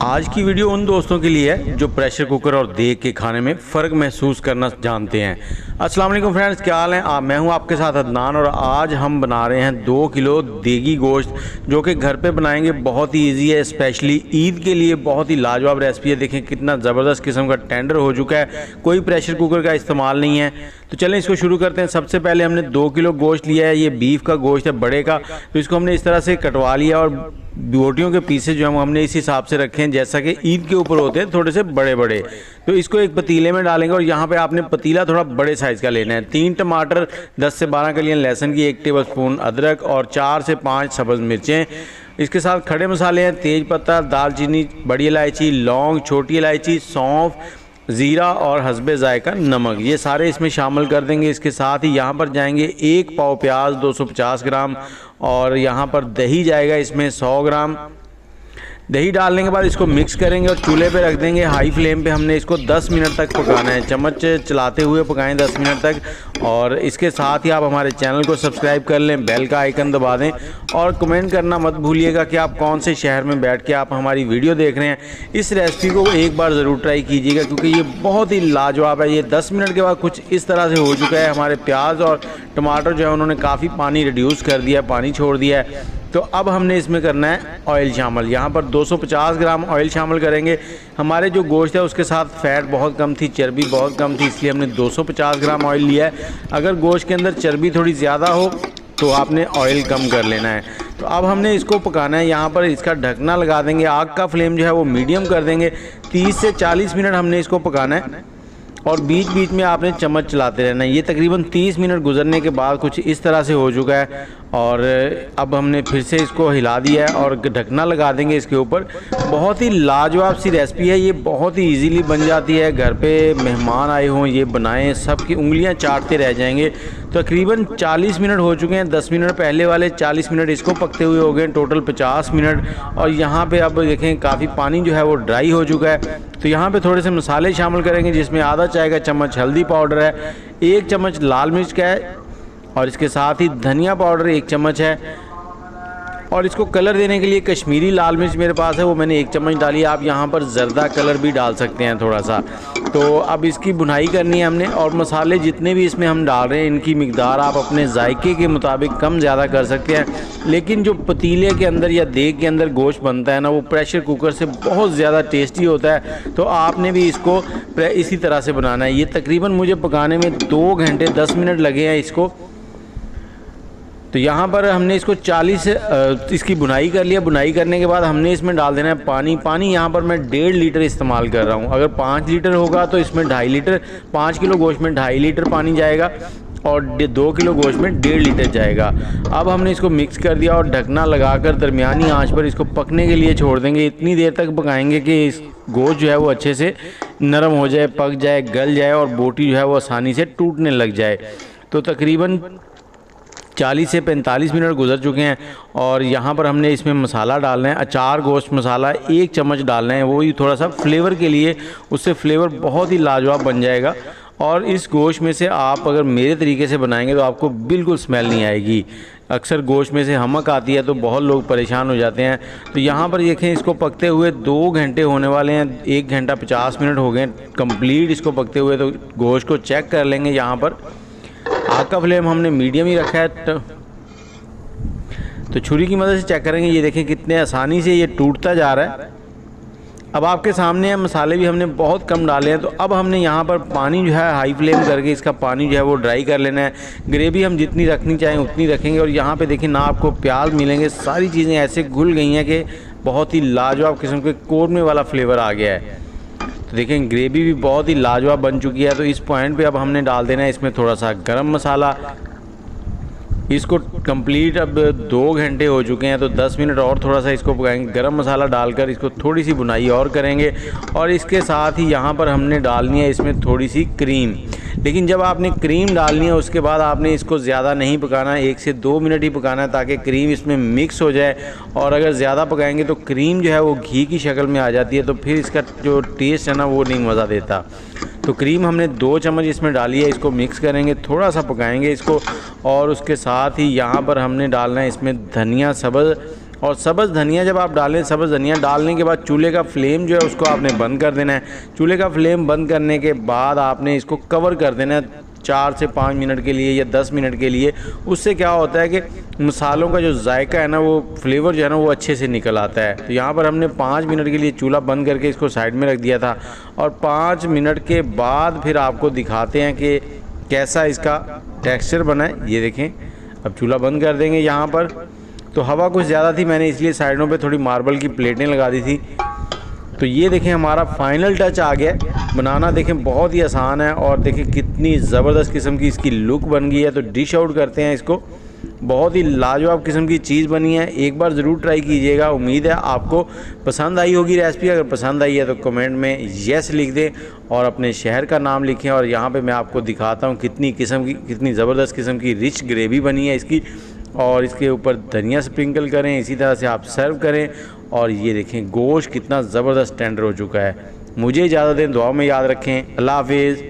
आज की वीडियो उन दोस्तों के लिए है जो प्रेशर कुकर और देग के खाने में फ़र्क महसूस करना जानते हैं। अस्सलाम वालेकुम फ्रेंड्स, क्या हाल है? मैं हूं आपके साथ अदनान और आज हम बना रहे हैं 2 किलो देगी गोश्त जो कि घर पे बनाएंगे। बहुत ही इजी है, स्पेशली ईद के लिए बहुत ही लाजवाब रेसिपी है। देखें कितना ज़बरदस्त किस्म का टेंडर हो चुका है, कोई प्रेशर कुकर का इस्तेमाल नहीं है। तो चलें इसको शुरू करते हैं। सबसे पहले हमने 2 किलो गोश्त लिया है, ये बीफ का गोश्त है बड़े का। तो इसको हमने इस तरह से कटवा लिया और बोटियों के पीसेज जो हमने इस हिसाब से रखे हैं जैसा कि ईद के ऊपर होते हैं, थोड़े से बड़े बड़े। तो इसको एक पतीले में डालेंगे और यहाँ पे आपने पतीला थोड़ा बड़े साइज़ का लेना है। 3 टमाटर, 10 से 12 कलियां लहसुन की, 1 टेबलस्पून अदरक और 4 से 5 सब्ज़ मिर्चें। इसके साथ खड़े मसाले हैं तेज पत्ता, दालचीनी, बड़ी इलायची, लौंग, छोटी इलायची, सौंफ, ज़ीरा और हस्बे जायका नमक, ये सारे इसमें शामिल कर देंगे। इसके साथ ही यहाँ पर जाएंगे 1 पाव प्याज 250 ग्राम और यहाँ पर दही जाएगा इसमें 100 ग्राम। दही डालने के बाद इसको मिक्स करेंगे और चूल्हे पे रख देंगे। हाई फ्लेम पे हमने इसको 10 मिनट तक पकाना है। चम्मच चलाते हुए पकाएं 10 मिनट तक। और इसके साथ ही आप हमारे चैनल को सब्सक्राइब कर लें, बेल का आइकन दबा दें और कमेंट करना मत भूलिएगा कि आप कौन से शहर में बैठ के आप हमारी वीडियो देख रहे हैं। इस रेसिपी को एक बार ज़रूर ट्राई कीजिएगा क्योंकि ये बहुत ही लाजवाब है। ये 10 मिनट के बाद कुछ इस तरह से हो चुका है। हमारे प्याज और टमाटर जो है उन्होंने काफ़ी पानी रिड्यूस कर दिया है, पानी छोड़ दिया है। तो अब हमने इसमें करना है ऑयल शामिल। यहाँ पर 250 ग्राम ऑयल शामिल करेंगे। हमारे जो गोश्त है उसके साथ फ़ैट बहुत कम थी, चर्बी बहुत कम थी, इसलिए हमने 250 ग्राम ऑयल लिया है। अगर गोश्त के अंदर चर्बी थोड़ी ज़्यादा हो तो आपने ऑयल कम कर लेना है। तो अब हमने इसको पकाना है। यहाँ पर इसका ढकना लगा देंगे, आग का फ्लेम जो है वो मीडियम कर देंगे। 30 से 40 मिनट हमने इसको पकाना है और बीच बीच में आपने चम्मच चलाते रहना है। ये तकरीबन 30 मिनट गुजरने के बाद कुछ इस तरह से हो चुका है और अब हमने फिर से इसको हिला दिया है और ढकना लगा देंगे इसके ऊपर। बहुत ही लाजवाब सी रेसिपी है, ये बहुत ही इजीली बन जाती है। घर पे मेहमान आए हों ये बनाएं, सबकी उंगलियां चाटते रह जाएंगे। तकरीबन 40 मिनट हो चुके हैं। 10 मिनट पहले वाले 40 मिनट इसको पकते हुए हो गए, टोटल 50 मिनट। और यहाँ पे अब देखें काफ़ी पानी जो है वो ड्राई हो चुका है। तो यहाँ पे थोड़े से मसाले शामिल करेंगे जिसमें आधा चाय का चम्मच हल्दी पाउडर है, 1 चम्मच लाल मिर्च का है और इसके साथ ही धनिया पाउडर 1 चम्मच है। और इसको कलर देने के लिए कश्मीरी लाल मिर्च मेरे पास है, वो मैंने 1 चम्मच डाली है। आप यहाँ पर ज़र्दा कलर भी डाल सकते हैं थोड़ा सा। तो अब इसकी भुनाई करनी है हमने और मसाले जितने भी इसमें हम डाल रहे हैं इनकी मिकदार आप अपने जायके के मुताबिक कम ज़्यादा कर सकते हैं। लेकिन जो पतीले के अंदर या देग के अंदर गोश्त बनता है ना, वो प्रेशर कुकर से बहुत ज़्यादा टेस्टी होता है। तो आपने भी इसको इसी तरह से बनाना है। ये तकरीबन मुझे पकाने में 2 घंटे 10 मिनट लगे हैं इसको। तो यहाँ पर हमने इसको 40 इसकी बुनाई कर लिया। बुनाई करने के बाद हमने इसमें डाल देना है पानी। पानी यहाँ पर मैं 1.5 लीटर इस्तेमाल कर रहा हूँ। अगर 5 लीटर होगा तो इसमें 2.5 लीटर, 5 किलो गोश्त में 2.5 लीटर पानी जाएगा और 2 किलो गोश्त में 1.5 लीटर जाएगा। अब हमने इसको मिक्स कर दिया और ढकना लगाकर दरमियानी आंच पर इसको पकने के लिए छोड़ देंगे। इतनी देर तक पकाएंगे कि इस गोश्त जो है वो अच्छे से नरम हो जाए, पक जाए, गल जाए और बोटी जो है वो आसानी से टूटने लग जाए। तो तकरीबन 40 से 45 मिनट गुजर चुके हैं और यहाँ पर हमने इसमें मसाला डालना है। अचार गोश्त मसाला 1 चम्मच डालना है, वो ही थोड़ा सा फ्लेवर के लिए, उससे फ्लेवर बहुत ही लाजवाब बन जाएगा। और इस गोश्त में से आप अगर मेरे तरीके से बनाएंगे तो आपको बिल्कुल स्मेल नहीं आएगी। अक्सर गोश्त में से हमक आती है तो बहुत लोग परेशान हो जाते हैं। तो यहाँ पर देखें इसको पकते हुए 2 घंटे होने वाले हैं। 1 घंटा 50 मिनट हो गए कंप्लीट इसको पकते हुए। तो गोश्त को चेक कर लेंगे। यहाँ पर आग का फ्लेम हमने मीडियम ही रखा है। तो छुरी की मदद से चेक करेंगे। ये देखें कितने आसानी से ये टूटता जा रहा है। अब आपके सामने है, मसाले भी हमने बहुत कम डाले हैं। तो अब हमने यहाँ पर पानी जो है हाई फ्लेम करके इसका पानी जो है वो ड्राई कर लेना है। ग्रेवी हम जितनी रखनी चाहें उतनी रखेंगे। और यहाँ पे देखिए ना आपको प्याज मिलेंगे, सारी चीज़ें ऐसे घुल गई हैं कि बहुत ही लाजवाब किस्म के कोरमे वाला फ्लेवर आ गया है। तो देखें ग्रेवी भी बहुत ही लाजवाब बन चुकी है। तो इस पॉइंट पे अब हमने डाल देना है इसमें थोड़ा सा गरम मसाला। इसको कंप्लीट अब 2 घंटे हो चुके हैं तो 10 मिनट और थोड़ा सा इसको पकाएंगे। गरम मसाला डालकर इसको थोड़ी सी भुनाई और करेंगे। और इसके साथ ही यहाँ पर हमने डालनी है इसमें थोड़ी सी क्रीम। लेकिन जब आपने क्रीम डालनी है उसके बाद आपने इसको ज़्यादा नहीं पकाना है, 1 से 2 मिनट ही पकाना है ताकि क्रीम इसमें मिक्स हो जाए। और अगर ज़्यादा पकाएंगे तो क्रीम जो है वो घी की शक्ल में आ जाती है, तो फिर इसका जो टेस्ट है ना वो नहीं मज़ा देता। तो क्रीम हमने 2 चम्मच इसमें डाली है। इसको मिक्स करेंगे, थोड़ा सा पकाएंगे इसको। और उसके साथ ही यहाँ पर हमने डालना है इसमें धनिया सब्ज़ और सब्ज़ धनिया जब आप डालें, सब्ज़ धनिया डालने के बाद चूल्हे का फ्लेम जो है उसको आपने बंद कर देना है। चूल्हे का फ्लेम बंद करने के बाद आपने इसको कवर कर देना है 4 से 5 मिनट के लिए या 10 मिनट के लिए। उससे क्या होता है कि मसालों का जो जायका है ना, वो फ्लेवर जो है ना वो अच्छे से निकल आता है। तो यहाँ पर हमने 5 मिनट के लिए चूल्हा बंद करके इसको साइड में रख दिया था और 5 मिनट के बाद फिर आपको दिखाते हैं कि कैसा इसका टेक्सचर बना है। ये देखें, अब चूल्हा बंद कर देंगे। यहाँ पर तो हवा कुछ ज़्यादा थी, मैंने इसलिए साइडों पे थोड़ी मार्बल की प्लेटें लगा दी थी। तो ये देखें हमारा फाइनल टच आ गया। बनाना देखें बहुत ही आसान है और देखें कितनी ज़बरदस्त किस्म की इसकी लुक बन गई है। तो डिश आउट करते हैं इसको। बहुत ही लाजवाब किस्म की चीज़ बनी है, एक बार ज़रूर ट्राई कीजिएगा। उम्मीद है आपको पसंद आई होगी रेसिपी। अगर पसंद आई है तो कमेंट में येस लिख दें और अपने शहर का नाम लिखें। और यहाँ पे मैं आपको दिखाता हूँ कितनी ज़बरदस्त किस्म की रिच ग्रेवी बनी है इसकी। और इसके ऊपर धनिया स्प्रिंकल करें, इसी तरह से आप सर्व करें। और ये देखें गोश्त कितना ज़बरदस्त टेंडर हो चुका है। मुझे इजाज़त दें, दुआ में याद रखें। अल्लाह हाफिज़।